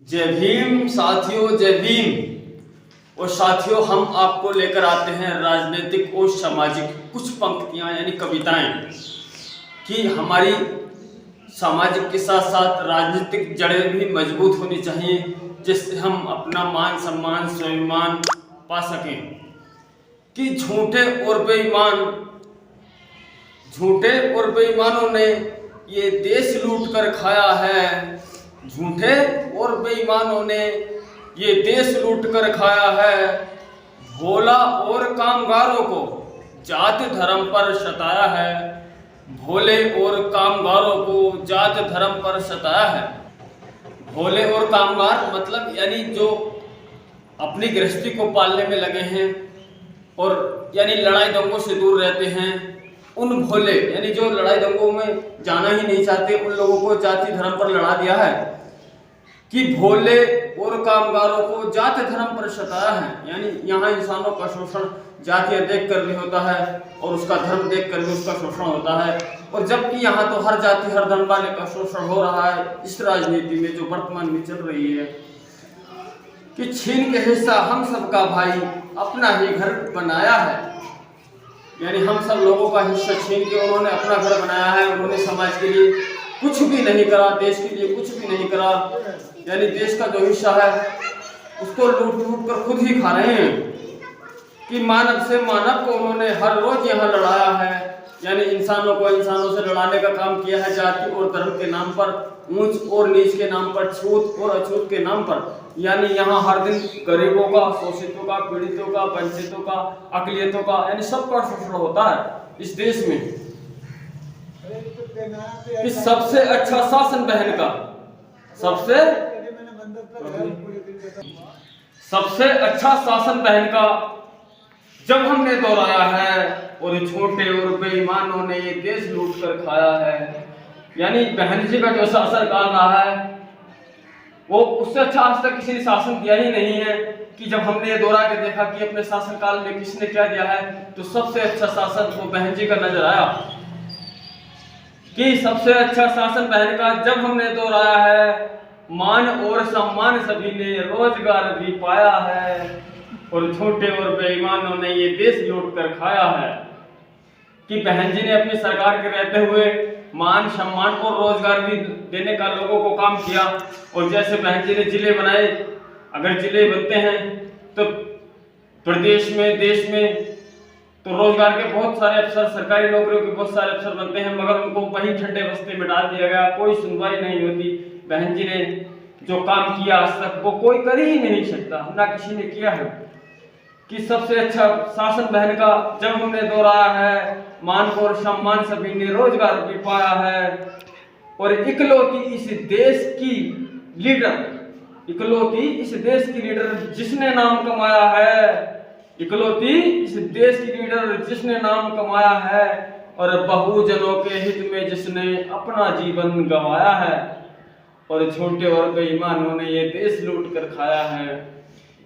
जय भीम साथियों, जय भीम। और साथियों, हम आपको लेकर आते हैं राजनीतिक और सामाजिक कुछ पंक्तियां यानी कविताएं कि हमारी सामाजिक के साथ साथ राजनीतिक जड़ें भी मजबूत होनी चाहिए, जिससे हम अपना मान सम्मान स्वाभिमान पा सकें। कि झूठे और बेईमानों ने ये देश लूट कर खाया है। झूठे और बेईमानों ने ये देश लूट कर खाया है। भोला और कामगारों को जात धर्म पर सताया है। भोले और कामगारों को जात धर्म पर सताया है। भोले और कामगार मतलब यानी जो अपनी गृहस्थी को पालने में लगे हैं और यानी लड़ाई दंगों से दूर रहते हैं, उन भोले यानी जो लड़ाई दंगों में जाना ही नहीं चाहते, उन लोगों को जाति धर्म पर लड़ा दिया है। कि भोले और कामगारों को जाति धर्म पर सताया है, यानी यहाँ इंसानों का शोषण जातियां देख कर भी होता है और उसका धर्म देख कर भी उसका शोषण होता है। और जबकि यहाँ तो हर जाति हर धर्म वाले का शोषण हो रहा है इस राजनीति में जो वर्तमान में चल रही है। कि छीन के हिस्सा हम सबका भाई अपना ही घर बनाया है, यानी हम सब लोगों का हिस्सा छीन के उन्होंने अपना घर बनाया है। उन्होंने समाज के लिए कुछ भी नहीं करा, देश के लिए कुछ भी नहीं करा, यानी देश का जो हिस्सा है उसको लूट लूट कर खुद ही खा रहे हैं। कि मानव से मानव को उन्होंने हर रोज यहाँ लड़ाया है, यानी इंसानों को इंसानों से लड़ाने का काम किया है। जाति और धर्म के नाम पर, ऊंच और नीच के नाम पर, छूत और अछूत के नाम पर, यानी यहाँ हर दिन गरीबों का, शोषितों का, पीड़ितों का, वंचितों का, अकलियतों का, यानी सबका शोषण होता है इस देश में। कि सबसे अच्छा शासन बहन का, सबसे अच्छा शासन बहन का जब हमने दोहराया है, और छोटे और बेईमानों ने ये देश लूट कर खाया है। यानी बहन जी का जो शासन काल रहा है वो उससे अच्छा आज तक किसी ने शासन दिया ही नहीं है। कि जब हमने ये दोहरा के देखा कि अपने शासन काल में किसने क्या दिया है, तो सबसे अच्छा शासन वो बहन जी का नजर आया। कि सबसे अच्छा शासन बहन का जब हमने दोहराया है, मान और सम्मान सभी ने रोजगार भी पाया है, और छोटे और बेईमानों ने ये देश लूट कर खाया है। कि बहन जी ने अपनी सरकार के रहते हुए मान सम्मान और रोजगार भी देने का लोगों को काम किया। और जैसे बहन जी ने जिले बनाए, अगर जिले बनते हैं तो प्रदेश में, देश में, तो रोजगार के बहुत सारे अफसर, सरकारी नौकरियों के बहुत सारे अफसर बनते हैं, मगर उनको वही ठंडे बस्ते में डाल दिया गया। कोई सुनवाई नहीं होती। बहन जी ने जो काम किया आज तक वो कोई कर ही नहीं सकता, ना किसी ने किया है। कि सबसे अच्छा शासन बहन का जब हमने दोहराया है, मान और सम्मान सभी ने रोजगार भी पाया है। और इकलौती इस देश की लीडर, इकलौती इस देश की लीडर जिसने नाम कमाया है, इकलौती इस देश की लीडर जिसने नाम कमाया है, और बहुजनों के हित में जिसने अपना जीवन गंवाया है। और छोटे और बेईमानों ने ये देश लूट कर खाया है।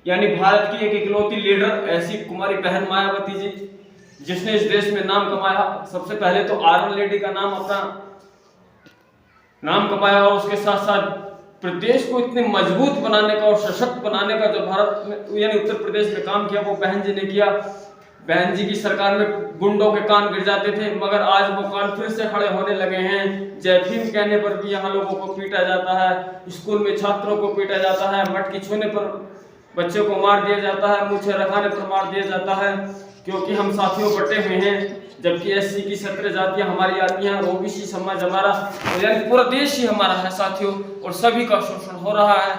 यानी भारत की एक इकलौती लीडर ऐसी कुमारी बहन मायावती जी, जिसने इस देश में नाम कमाया। सबसे पहले तो आयरन लेडी का नाम, अपना नाम कमाया, और उसके साथ साथ प्रदेश को इतने मजबूत बनाने का और सशक्त बनाने का जो भारत में यानी उत्तर प्रदेश में काम किया वो बहन जी ने किया। बहन जी की सरकार में गुंडों के कान गिर जाते थे, मगर आज वो कान फिर से खड़े होने लगे हैं। जय भीम कहने पर भी यहाँ लोगों को पीटा जाता है, स्कूल में छात्रों को पीटा जाता है, मटकी छूने पर बच्चों को मार दिया जाता है, मुँह रखाने पर मार दिया जाता है, क्योंकि हम साथियों बटे हुए हैं। जबकि एससी की 17 जातियां हमारी आती हैं, ओबीसी समाज हमारा, यानी पूरा देश ही हमारा है साथियों, और सभी का शोषण हो रहा है।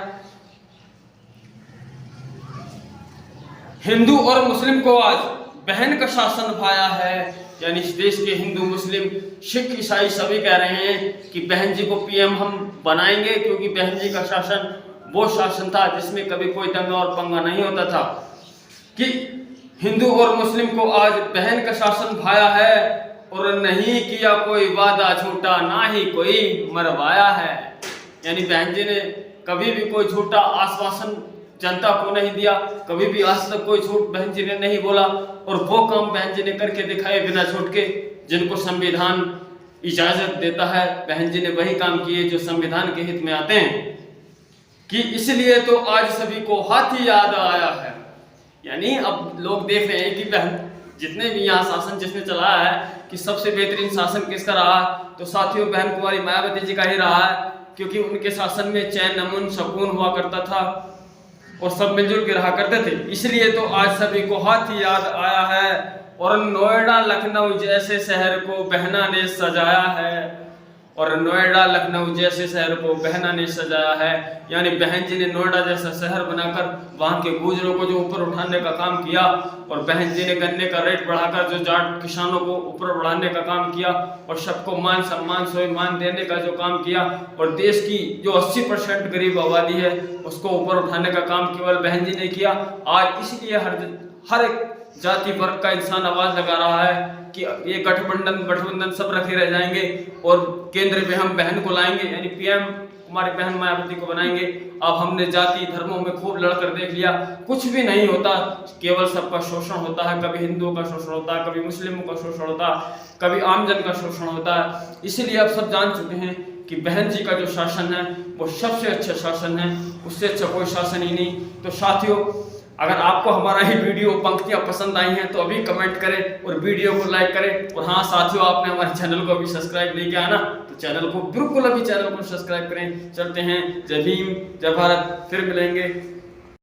हिंदू और मुस्लिम को आज बहन का शासन भाया है, यानी इस देश के हिंदू मुस्लिम सिख ईसाई सभी कह रहे हैं कि बहन जी को पीएम हम बनाएंगे, क्योंकि बहन जी का शासन वो शासन था जिसमें कभी कोई दंगा और पंगा नहीं होता था। कि हिंदू और मुस्लिम को आज बहन का शासन भाया है, और नहीं किया कोई वादा झूठा, ना ही कोई मरवाया है। यानी बहन जी ने कभी भी कोई झूठा आश्वासन जनता को नहीं दिया, कभी भी आज तक कोई झूठ बहन जी ने नहीं बोला, और वो काम बहन जी ने करके दिखाए बिना झूठ के, जिनको संविधान इजाजत देता है। बहन जी ने वही काम किए जो संविधान के हित में आते हैं। कि इसलिए तो आज सभी को हाथी याद आया है। यानी अब लोग देख रहे हैं कि बहन जितने भी यहाँ शासन जिसने चलाया है कि सबसे बेहतरीन शासन किसका रहा, तो साथियों बहन कुमारी मायावती जी का ही रहा है, क्योंकि उनके शासन में चैन अमन सुकून हुआ करता था और सब मिलजुल के रहा करते थे। इसलिए तो आज सभी को हाथी याद आया है और नोएडा लखनऊ जैसे शहर को बहना ने सजाया है, और नोएडा लखनऊ जैसे शहर को बहना ने सजाया है। यानी बहन जी ने नोएडा जैसा शहर बनाकर वहाँ के गुजरों को जो ऊपर उठाने का काम किया, और बहन जी ने गन्ने का रेट बढ़ाकर जो जाट किसानों को ऊपर बढ़ाने का काम किया, और सबको मान सम्मान स्वाभिमान देने का जो काम किया, और देश की जो 80% गरीब आबादी है उसको ऊपर उठाने का काम केवल बहन जी ने किया। आज इसलिए हर एक जाति वर्ग का इंसान आवाज लगा रहा है कि ये गठबंधन सब रखे रह जाएंगे और केंद्र में हम बहन को लाएंगे, यानी पीएम हमारी बहन मायावती को बनाएंगे। अब हमने जाति धर्मों में खूब लड़कर देख लिया, कुछ भी नहीं होता, केवल सबका शोषण होता है। कभी हिंदुओं का शोषण होता है, कभी मुस्लिमों का शोषण होता है, कभी आमजन का शोषण होता है। इसलिए अब सब जान चुके हैं कि बहन जी का जो शासन है वो सबसे अच्छा शासन है, उससे अच्छा कोई शासन ही नहीं। तो साथियों, अगर आपको हमारा ही वीडियो पंक्तियां पसंद आई हैं तो अभी कमेंट करें और वीडियो को लाइक करें। और हाँ साथियों, आपने हमारे चैनल को अभी सब्सक्राइब नहीं किया ना, तो चैनल को बिल्कुल अभी चैनल को सब्सक्राइब करें। चलते हैं, जय भीम, जय भारत, फिर मिलेंगे।